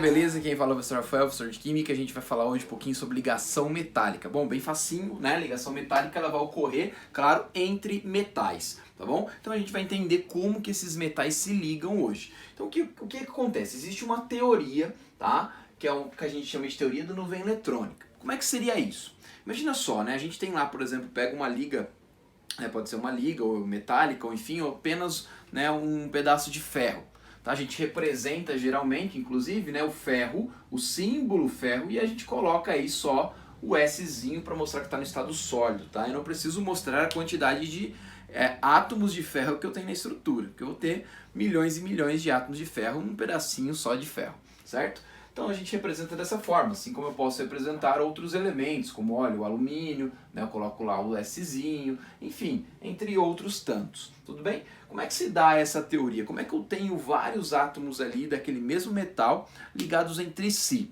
beleza? Quem fala é o professor Rafael, professor de Química. A gente vai falar hoje um pouquinho sobre ligação metálica. Bom, bem facinho, né? Ligação metálica ela vai ocorrer, claro, entre metais, tá bom? Então a gente vai entender como que esses metais se ligam hoje. Então o que acontece? Existe uma teoria, tá? Que é o que a gente chama de teoria da nuvem eletrônica. Como é que seria isso? Imagina só, né? A gente tem lá, por exemplo, pega uma liga, pode ser uma liga ou metálica, ou enfim, ou apenas, né, um pedaço de ferro. Tá? A gente representa geralmente, inclusive, né, o ferro, o símbolo ferro, e a gente coloca aí só o Szinho para mostrar que está no estado sólido. Tá? Eu não preciso mostrar a quantidade de átomos de ferro que eu tenho na estrutura, porque eu vou ter milhões e milhões de átomos de ferro num pedacinho só de ferro, certo? Então a gente representa dessa forma, assim como eu posso representar outros elementos, como óleo, o alumínio, né, eu coloco lá o Szinho, enfim, entre outros tantos, tudo bem? Como é que se dá essa teoria? Como é que eu tenho vários átomos ali daquele mesmo metal ligados entre si?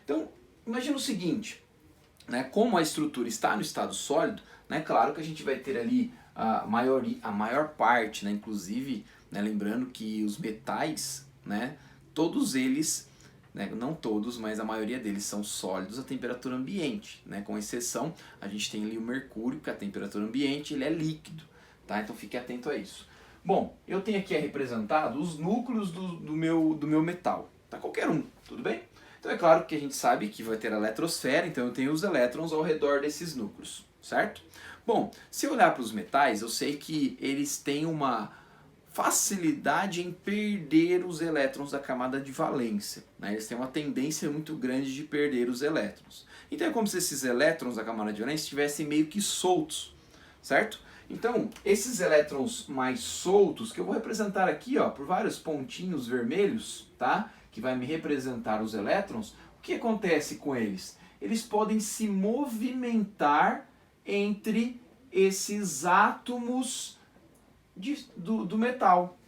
Então, imagina o seguinte, né, como a estrutura está no estado sólido, né, claro que a gente vai ter ali a maior parte, né, inclusive, né, lembrando que os metais, né, todos eles, né, não todos, mas a maioria deles são sólidos a temperatura ambiente, né, com exceção, a gente tem ali o mercúrio, que a temperatura ambiente ele é líquido, tá? Então fique atento a isso. Bom, eu tenho aqui representado os núcleos do meu metal, tá? Qualquer um, tudo bem? Então é claro que a gente sabe que vai ter a eletrosfera, então eu tenho os elétrons ao redor desses núcleos, certo? Bom, se eu olhar para os metais, eu sei que eles têm uma facilidade em perder os elétrons da camada de valência, né? Eles têm uma tendência muito grande de perder os elétrons. Então é como se esses elétrons da camada de valência estivessem meio que soltos, certo? Então, esses elétrons mais soltos, que eu vou representar aqui, ó, por vários pontinhos vermelhos, tá? Que vai me representar os elétrons, o que acontece com eles? Eles podem se movimentar entre esses átomos do metal.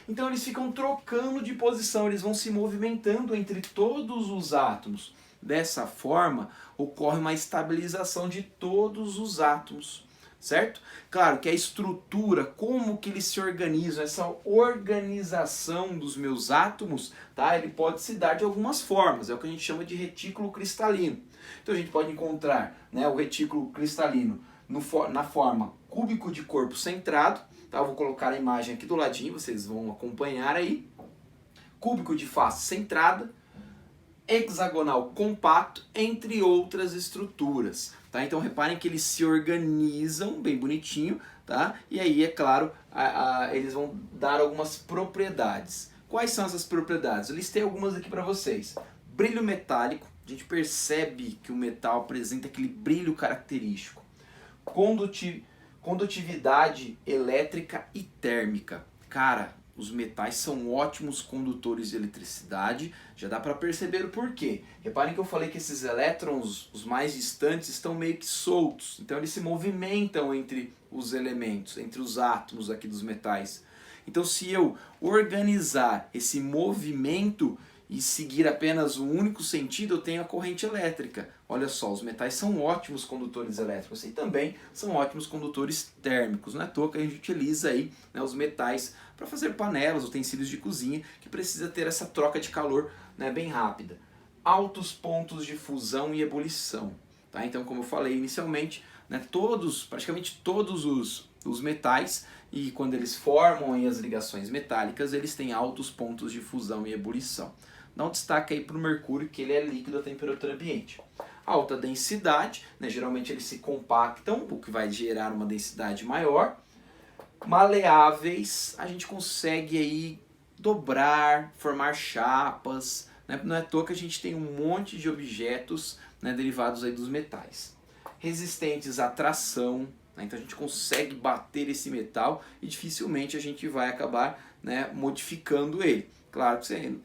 Então eles ficam trocando de posição, eles vão se movimentando entre todos os átomos. Dessa forma, ocorre uma estabilização de todos os átomos, certo? Claro que a estrutura, como que eles se organizam, essa organização dos meus átomos, tá? Ele pode se dar de algumas formas, é o que a gente chama de retículo cristalino. Então a gente pode encontrar, né, o retículo cristalino na forma cúbico de corpo centrado, tá? Eu vou colocar a imagem aqui do ladinho, vocês vão acompanhar aí. Cúbico de face centrada, hexagonal compacto, entre outras estruturas. Tá? Então reparem que eles se organizam bem bonitinho, tá? E aí, é claro, eles vão dar algumas propriedades. Quais são essas propriedades? Eu listei algumas aqui para vocês. Brilho metálico, a gente percebe que o metal apresenta aquele brilho característico. Condutividade elétrica e térmica. Cara, os metais são ótimos condutores de eletricidade, já dá para perceber o porquê. Reparem que eu falei que esses elétrons, os mais distantes, estão meio que soltos, então eles se movimentam entre os elementos, entre os átomos aqui dos metais. Então se eu organizar esse movimento e seguir apenas um único sentido, eu tenho a corrente elétrica. Olha só, os metais são ótimos condutores elétricos e também são ótimos condutores térmicos. Não é à toa que a gente utiliza aí, né, os metais para fazer panelas, utensílios de cozinha, que precisa ter essa troca de calor, né, bem rápida. Altos pontos de fusão e ebulição. Tá? Então, como eu falei inicialmente, né, praticamente todos os metais, e quando eles formam aí as ligações metálicas, eles têm altos pontos de fusão e ebulição. Dá um destaque aí para o mercúrio, que ele é líquido a temperatura ambiente. Alta densidade, né, geralmente eles se compactam, o que vai gerar uma densidade maior. Maleáveis, a gente consegue aí dobrar, formar chapas, né? Não é à toa que a gente tem um monte de objetos, né, derivados aí dos metais. Resistentes à tração, né? Então a gente consegue bater esse metal e dificilmente a gente vai acabar, né, modificando ele. Claro que se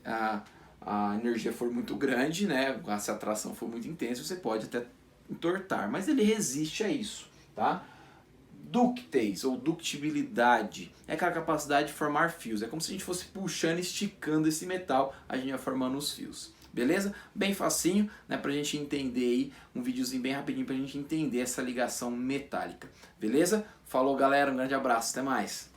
a energia for muito grande, né, se a atração for muito intensa, você pode até entortar, mas ele resiste a isso, tá? Ductase, ou ductibilidade, é aquela capacidade de formar fios. É como se a gente fosse puxando e esticando esse metal, a gente vai formando os fios. Beleza? Bem facinho, né, pra gente entender aí, um videozinho bem rapidinho pra gente entender essa ligação metálica. Beleza? Falou, galera, um grande abraço, até mais.